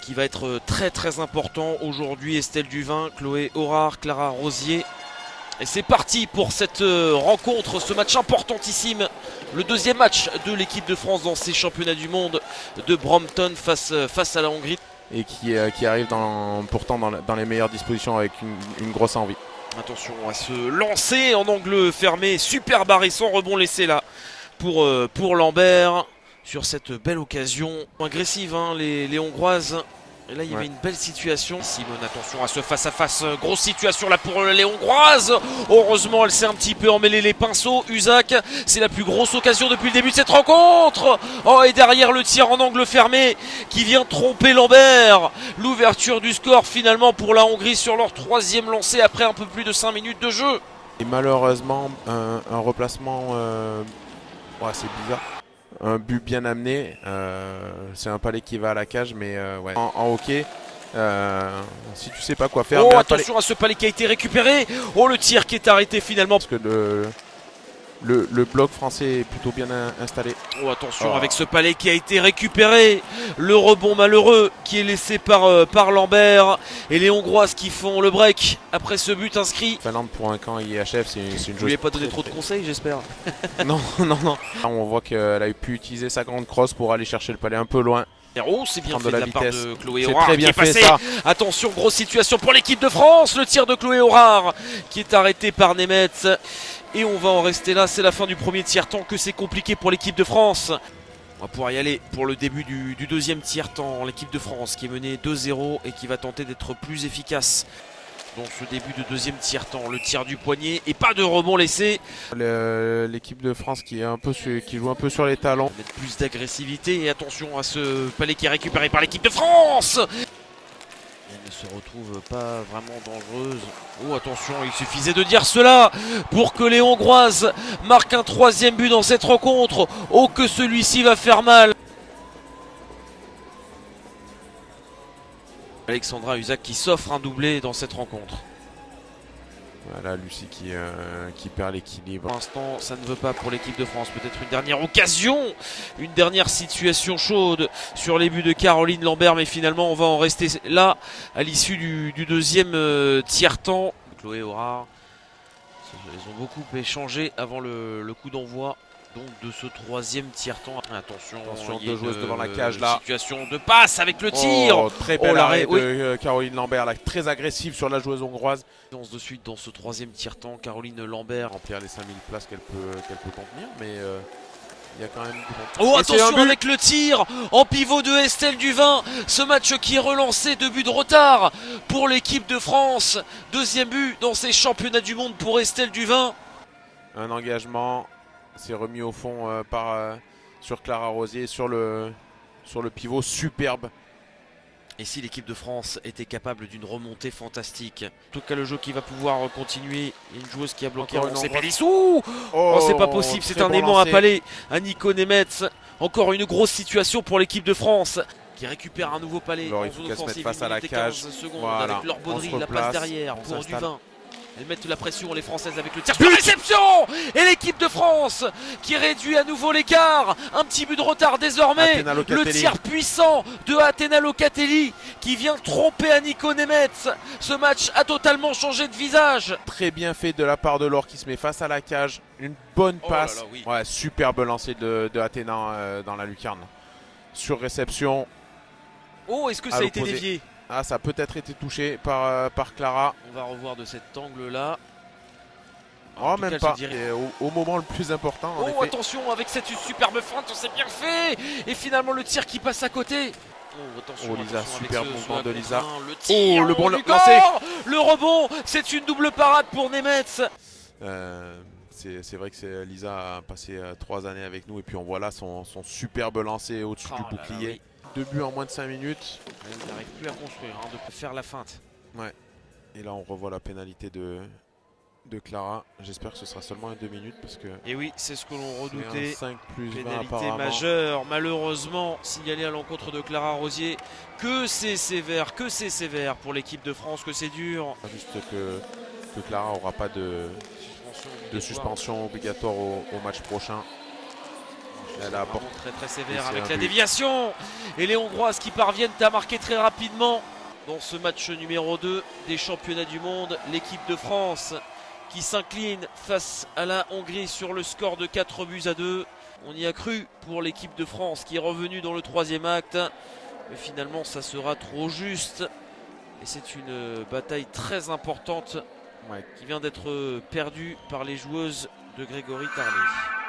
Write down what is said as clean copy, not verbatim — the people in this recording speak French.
qui va être très important aujourd'hui. Estelle Duvin, Chloé Horard, Clara Rosier. Et c'est parti pour cette rencontre, ce match importantissime. Le deuxième match de l'équipe de France dans ces championnats du monde de Brompton face à la Hongrie. Et qui arrive pourtant dans les meilleures dispositions avec une grosse envie. Attention à se lancer en angle fermé, super barré sans rebond laissé là pour Lambert sur cette belle occasion. Agressive hein, les Hongroises. Et là il y avait une belle situation. Simone, attention à ce face à face, grosse situation là pour les Hongroises. Heureusement elle s'est un petit peu emmêlée les pinceaux. Usak, c'est la plus grosse occasion depuis le début de cette rencontre. Oh, et derrière le tir en angle fermé qui vient tromper Lambert. L'ouverture du score finalement pour la Hongrie sur leur troisième lancé après un peu plus de 5 minutes de jeu. Et malheureusement un replacement c'est bizarre. Un but bien amené, c'est un palais qui va à la cage, mais ouais. En hockey, si tu sais pas quoi faire. Oh, attention à ce palais qui a été récupéré. Oh, le tir qui est arrêté finalement. Parce que le bloc français est plutôt bien installé. Oh, attention avec ce palais qui a été récupéré. Le rebond malheureux qui est laissé par Lambert. Et les Hongroises qui font le break après ce but inscrit. Finlande pour un camp IHF, c'est une joueuse. Vous lui avez pas donné trop de conseils, j'espère. Non. On voit qu'elle a pu utiliser sa grande crosse pour aller chercher le palais un peu loin. Oh, c'est bien fait de la part de Chloé C'est Horard très bien qui est fait, passé. ça. Attention, grosse situation pour l'équipe de France. Le tir de Chloé Horard qui est arrêté par Nemetz. Et on va en rester là. C'est la fin du premier tiers-temps que c'est compliqué pour l'équipe de France. On va pouvoir y aller pour le début du deuxième tiers-temps. L'équipe de France qui est menée 2-0 et qui va tenter d'être plus efficace dans ce début de deuxième tiers-temps. Le tir du poignet et pas de rebond laissé. L'équipe de France qui joue un peu sur les talons. Mettre plus d'agressivité et attention à ce palais qui est récupéré par l'équipe de France. Elle ne se retrouve pas vraiment dangereuse. Oh, attention, il suffisait de dire cela pour que les Hongroises marquent un troisième but dans cette rencontre. Oh, que celui-ci va faire mal. Alexandra Usak qui s'offre un doublé dans cette rencontre. Voilà, Lucie qui perd l'équilibre. Pour l'instant, ça ne veut pas pour l'équipe de France. Peut-être une dernière occasion, une dernière situation chaude sur les buts de Caroline Lambert. Mais finalement, on va en rester là à l'issue du deuxième tiers-temps. Chloé Horard, ils ont beaucoup échangé avant le coup d'envoi. Donc de ce troisième tiers-temps. Attention, deux joueuses devant la cage là. Situation de passe avec le tir. Très bel arrêt de Caroline Lambert, là, très agressive sur la joueuse hongroise. De suite dans ce troisième tiers-temps, Caroline Lambert. Remplir les 5000 places qu'elle peut contenir, mais il y a quand même du bon. Oh, attention avec le tir en pivot de Estelle Duvin. Ce match qui est relancé, 2 buts de retard pour l'équipe de France. Deuxième but dans ces championnats du monde pour Estelle Duvin. Un engagement. C'est remis au fond sur Clara Rosier, sur le pivot superbe. Et si l'équipe de France était capable d'une remontée fantastique. En tout cas, le jeu qui va pouvoir continuer. Il y a une joueuse qui a bloqué. C'est Pélissou. Oh, c'est pas possible, c'est un aimant à palais à Nico Nemetz. Encore une grosse situation pour l'équipe de France qui récupère un nouveau palais. Alors, il faut qu'elle se mette face à la cage. 15 secondes voilà. avec leur Baudry, la passe derrière pour Duvin. Elles mettent la pression, les Françaises, avec le tir de réception. Et l'équipe de France qui réduit à nouveau l'écart. Un petit but de retard désormais. Le tir puissant de Athéna Locatelli qui vient tromper à Nico Nemetz. Ce match a totalement changé de visage. Très bien fait de la part de Laure qui se met face à la cage. Une bonne passe. Là là, oui. Ouais, superbe lancer de Athéna dans la lucarne. Sur réception. Oh, est-ce que ça a été dévié? Ah, ça a peut-être été touché par Clara. On va revoir de cet angle-là. Oh, même pas. Au moment le plus important. Oh, attention avec cette superbe feinte, on s'est bien fait. Et finalement, le tir qui passe à côté. Oh, attention, Lisa, superbe mouvement de Lisa. Le tir, le bon lancé. Le rebond, c'est une double parade pour Nemetz. C'est vrai que Lisa a passé 3 années avec nous. Et puis on voit là son superbe lancer au-dessus du bouclier. Là, oui. 2 buts en moins de 5 minutes. Elle n'arrive plus à construire, de faire la feinte. Ouais. Et là on revoit la pénalité de Clara. J'espère que ce sera seulement 2 minutes parce que. Et oui, c'est ce que l'on redoutait. 5 plus 20 pénalité majeure, malheureusement signalée à l'encontre de Clara Rosier. Que c'est sévère pour l'équipe de France, que c'est dur. Juste que Clara n'aura pas de suspension obligatoire au match prochain. Elle a apporté. Très très sévère C'est avec un la but. déviation. Et les Hongroises qui parviennent à marquer très rapidement dans ce match numéro 2 des championnats du monde. L'équipe de France qui s'incline face à la Hongrie sur le score de 4-2. On y a cru pour l'équipe de France qui est revenue dans le troisième acte. Mais finalement ça sera trop juste. Et c'est une bataille très importante qui vient d'être perdue par les joueuses de Grégory Tarlet.